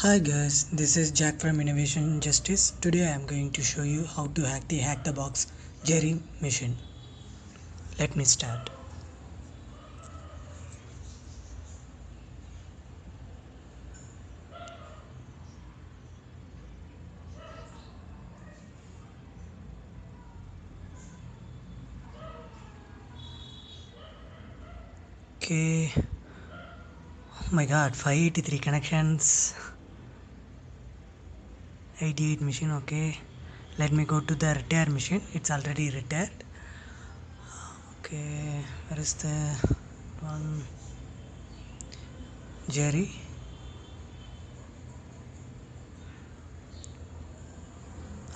Hi guys, this is Jack from Innovation Justice. Today I am going to show you how to hack the Hackthebox Jerry machine. Let me start. Okay, oh my god, 583 connections, 88 machine. Okay, let me go to the retire machine. It's already retired. Okay, where is the one? Jerry.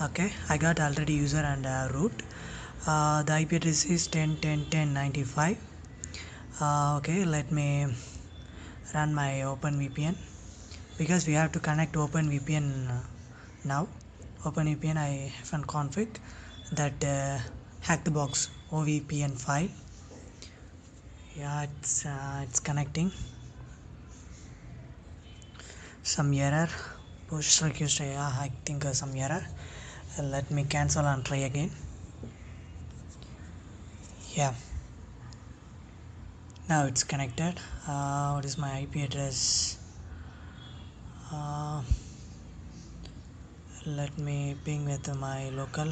Okay, I got already user and root. The IP address is 10.10.10.95. Okay, let me run my OpenVPN because we have to connect OpenVPN now. OpenVPN I have config that Hackthebox OVPN file. Yeah, it's connecting. Some error. Push request. Yeah, I think some error. Let me cancel and try again. Yeah. Now it's connected. What is my IP address? Let me ping with my local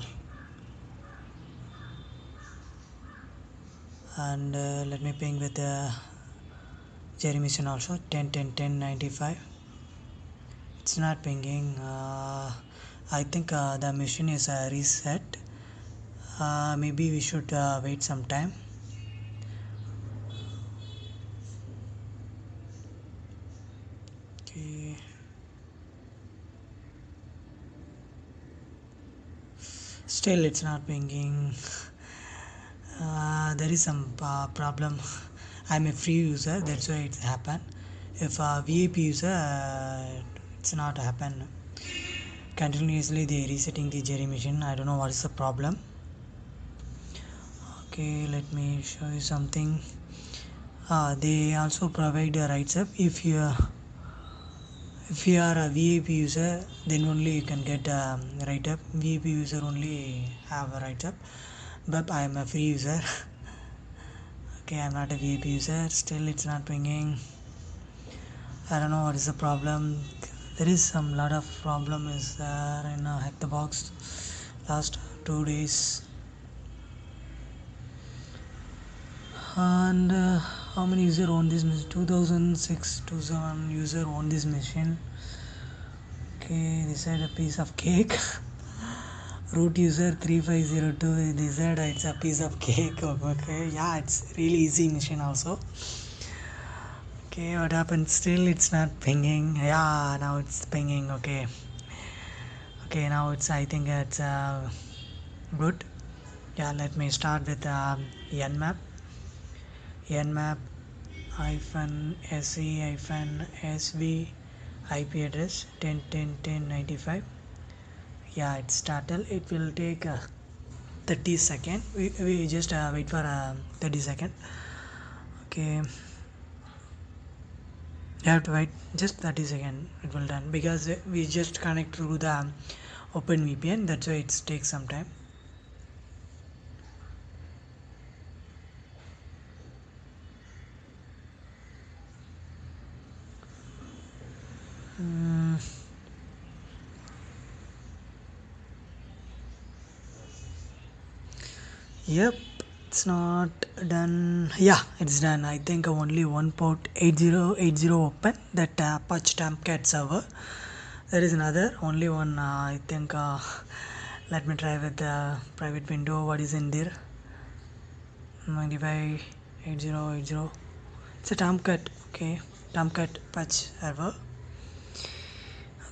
and let me ping with the Jerry mission also 10.10.10.95. It's not pinging. I think the machine is reset. Maybe we should wait some time. Okay. Still it's not pinging. There is some problem. I'm a free user, that's why it's happened. If a VIP user, it's not happen. Continuously they resetting the Jerry machine. I don't know what is the problem. Okay, let me show you something. They also provide a rights up. If you are a VIP user, then only you can get a write up. VIP user only have a write up, but I am a free user. Okay, I'm not a VIP user. Still it's not pinging. I don't know what is the problem. There is some lot of problem is there in Hackthebox last 2 days. And how many user own this machine? 2007 user own this machine. Okay, they said a piece of cake. Root user 3502, they said it's a piece of cake. Okay, yeah, it's really easy machine also. Okay, what happened? Still it's not pinging. Yeah, now it's pinging. Okay, now it's, I think it's good. Yeah, let me start with nmap hyphen se hyphen sv IP address 10.10.10.95. Yeah, it's started. It will take 30 seconds. We just wait for 30 seconds. Okay, you have to wait just 30 seconds. It will done because we just connect through the OpenVPN. That's why it takes some time. Yep, it's not done. Yeah, it's done. I think only one port 8080 open, that Apache Tomcat server. There is another, only one. I think let me try with the private window. What is in there? 958080. It's a Tomcat. Okay, Tomcat Apache server.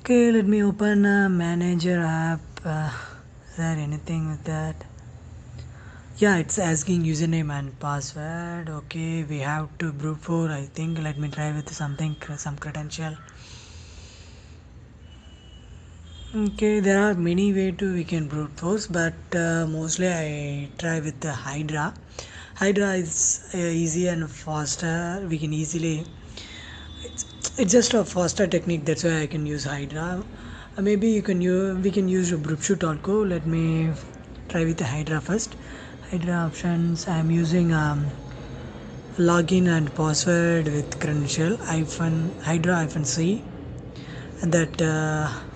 Okay, let me open manager app. Is there anything with that? Yeah, it's asking username and password. Okay, we have to brute force, I think. Let me try with something, some credential. Okay, there are many way to we can brute force, but mostly I try with the Hydra is easy and faster. We can easily, It's just a faster technique, that's why I can use Hydra. Maybe we can use Brupshoot.co. Let me try with the Hydra first. Hydra options, I'm using login and password with credential Hydra -c, and that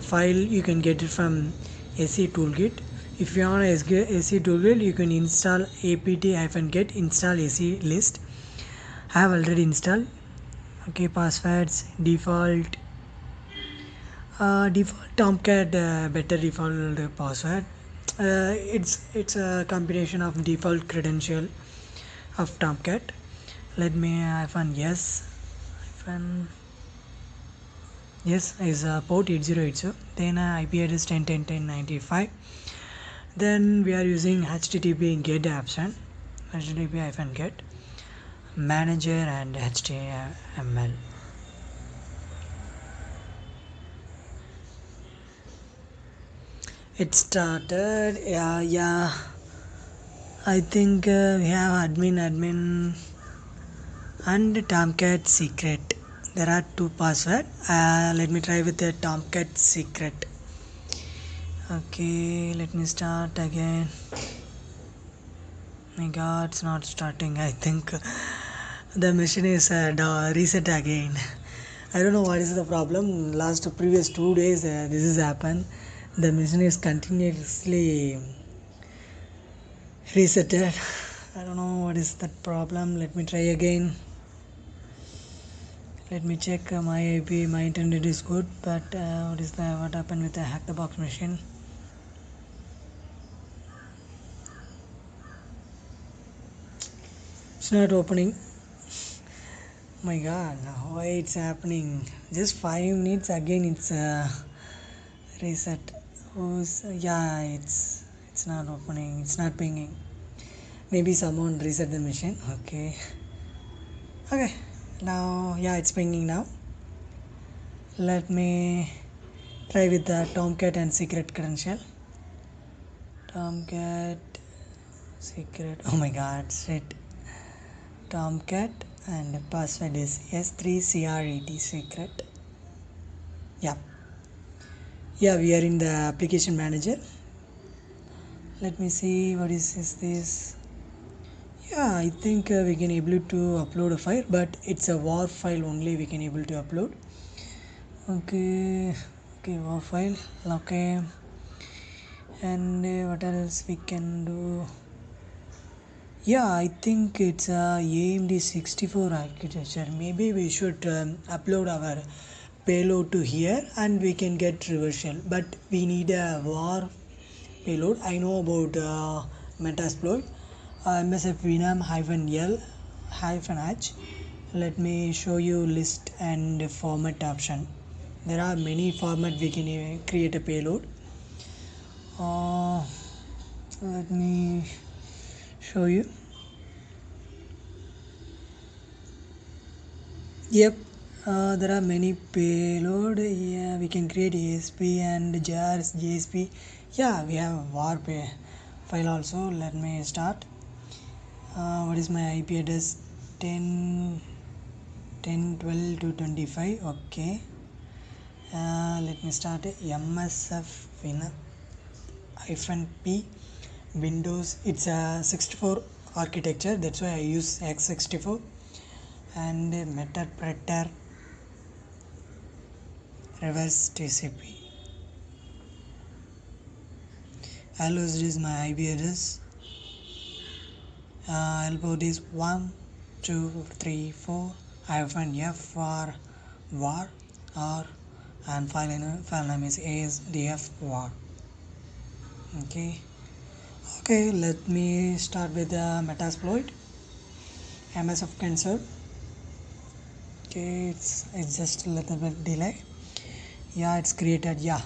file you can get it from AC Toolkit. If you want AC Toolkit, you can install apt-get install AC list. I have already installed. Okay, passwords default Tomcat, better default password. It's a combination of default credential of Tomcat. Let me yes hyphen yes is port 8080. Then IP address 10.10.10.95. Then we are using HTTP get option. HTTP get manager and HTML. It started. Yeah. I think we have admin and Tomcat secret. There are two passwords. Let me try with the Tomcat secret. Okay, let me start again. My God, it's not starting. I think the machine is reset again. I don't know what is the problem. Previous 2 days this has happened. The machine is continuously resetted. I don't know what is that problem. Let me try again. Let me check my IP. My internet is good, but what happened with the Hackthebox machine? It's not opening. My God, why it's happening? Just 5 minutes again. It's reset. Yeah, it's not opening. It's not pinging. Maybe someone reset the machine. Okay. Now, yeah, it's pinging now. Let me try with the Tomcat and secret credential. Tomcat secret. Oh my God, shit. Tomcat and the password is S3CRET secret. Yeah, we are in the application manager. Let me see what is this. Yeah, I think we can able to upload a file, but it's a WAR file only we can able to upload. Okay, WAR file. Okay, and what else we can do? Yeah, I think it's a AMD 64 architecture. Maybe we should upload our payload to here and we can get reversal. But we need a WAR payload. I know about Metasploit. MSF VULNHUB -L-H. Let me show you list and format option. There are many formats we can create a payload. Let me show you. Yep, there are many payload. Yeah, we can create ASP and jars JSP. Yeah, we have war file also. Let me start. What is my IP address? 10 12 to 25. Okay. Let me start MSF -P Windows. It's a 64 architecture. That's why I use x64. And Metapreter reverse TCP. Allows is my IP address. Port is 1 2 3 4 -F for war or and file name is ASDF war. Okay, let me start with the Metasploit MSF console. Okay, it's just a little bit delay. Yeah, it's created. Yeah,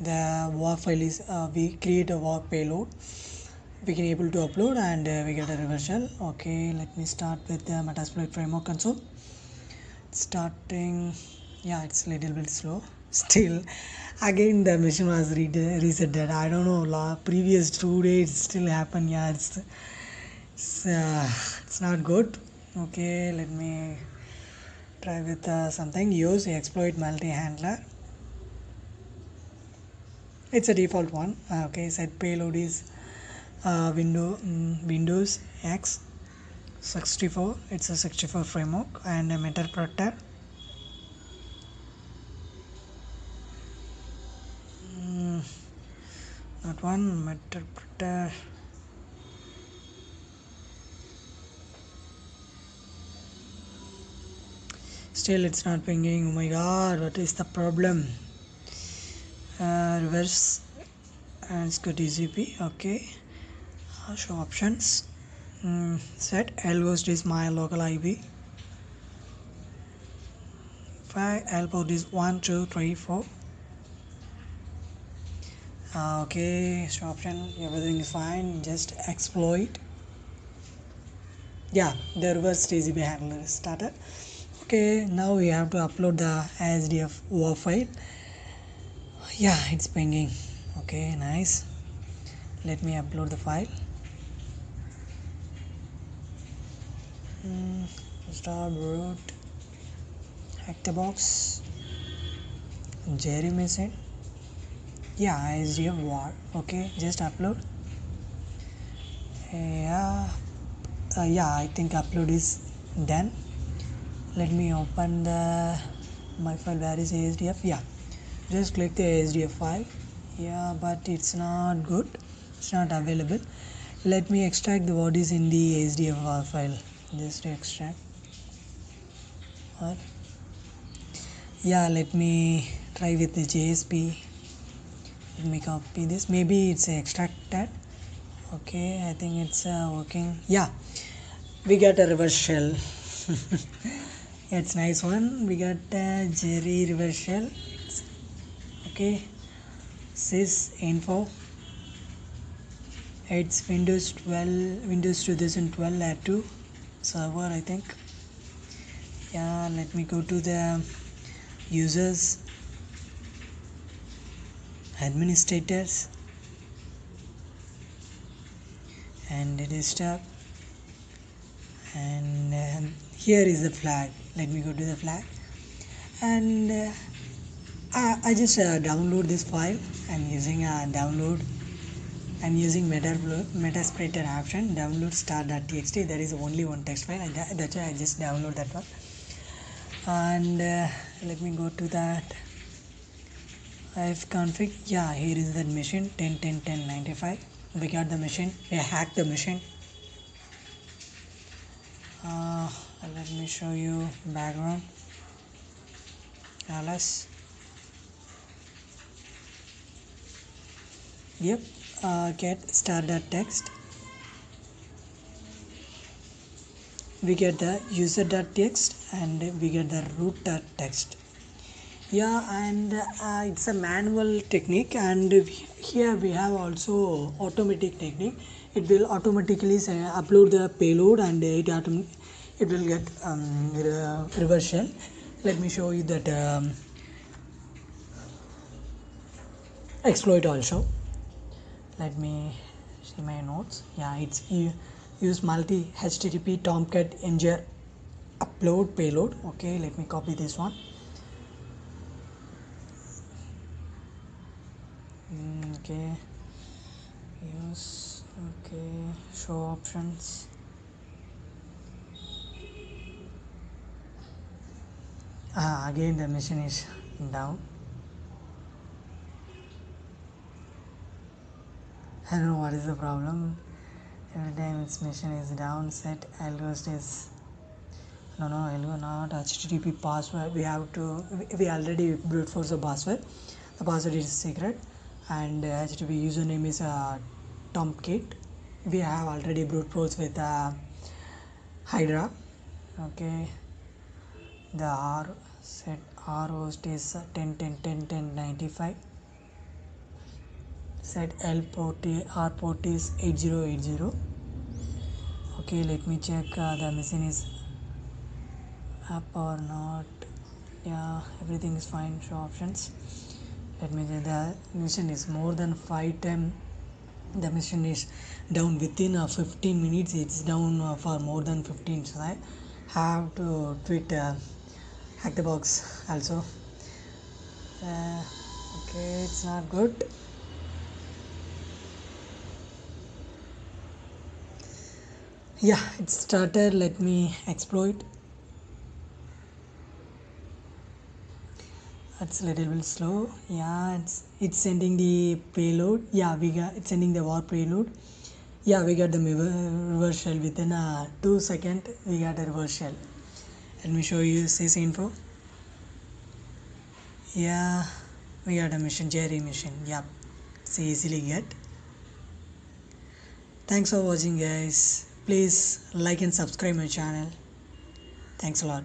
the war file is we create a war payload, we can able to upload and we get a reversal. Okay, let me start with the Metasploit framework console. Starting. Yeah, it's a little bit slow still. Again the machine was resetted. I don't know, previous 2 days still happen. Yeah, it's not good. Okay, let me Try with something. Use exploit multi-handler. It's a default one. Okay, set payload is Windows X 64. It's a 64 framework and a interpreter. Not one interpreter. Still it's not pinging. Oh my god, what is the problem? Reverse and let's go TCP. Okay, show options. Set lhost is my local IP. 5 L port is 1 2 3 4. Okay, show option. Everything is fine. Just exploit. Yeah, the reverse TCP handler is started. Okay, now we have to upload the ASDF WAV file. Yeah, it's pinging. Okay, nice. Let me upload the file. Start root Hackthebox Jerry message. Yeah, ASDF WAV. Okay, just upload. Yeah, I think upload is done. Let me open my file. Where is ASDF? Yeah, just click the ASDF file. Yeah, but it's not good. It's not available. Let me extract the what is in the ASDF file. Just extract. Or yeah, let me try with the JSP. Let me copy this. Maybe it's extracted. Okay, I think it's working. Yeah, we got a reverse shell. It's nice one. We got a Jerry reverse shell. Okay, sys info. It's Windows 2012 add to server, I think. Yeah, let me go to the users, administrators, and desktop. And here is the flag. Let me go to the flag, and I just download this file. I'm using download. I'm using Metaspreader option. Download star.txt. There is only one text file. That's why I just download that one. And let me go to that. I've config. Yeah, here is that machine 10.10.10.95. We got the machine. We hacked the machine. Let me show you background. ls. Yep. Get star.text. We get the user.txt and we get the root.txt. Yeah, and it's a manual technique, and here we have also automatic technique. It will automatically upload the payload, and it will get reverse shell. Let me show you that exploit also. Let me see my notes. Yeah, it's use multi HTTP Tomcat Engine upload payload. Okay, let me copy this one. Okay, use. Okay, show options. Again the machine is down. I don't know what is the problem. Every time its machine is down. Set lhost is no not HTTP password. We already brute force the password. The password is secret, and HTTP username is Tomcat. We have already brute force with Hydra. Okay, the R set R host is 10.10.10.95. Set L port R port is 8080. Okay, let me check the machine is up or not. Yeah, everything is fine. Show options. Let me check. The machine is more than 5 times. The machine is down within 15 minutes. It's down for more than 15. So I have to tweet Hackthebox also. Okay, it's not good. Yeah, it started. Let me exploit. It's a little bit slow. Yeah, it's sending the payload. Yeah, we got it's sending the war payload. Yeah, we got the reverse shell within 2 seconds. We got a reverse shell. Let me show you this info. Yeah, we got a mission, Jerry mission. Yep, it's easily get. Thanks for watching, guys. Please like and subscribe my channel. Thanks a lot.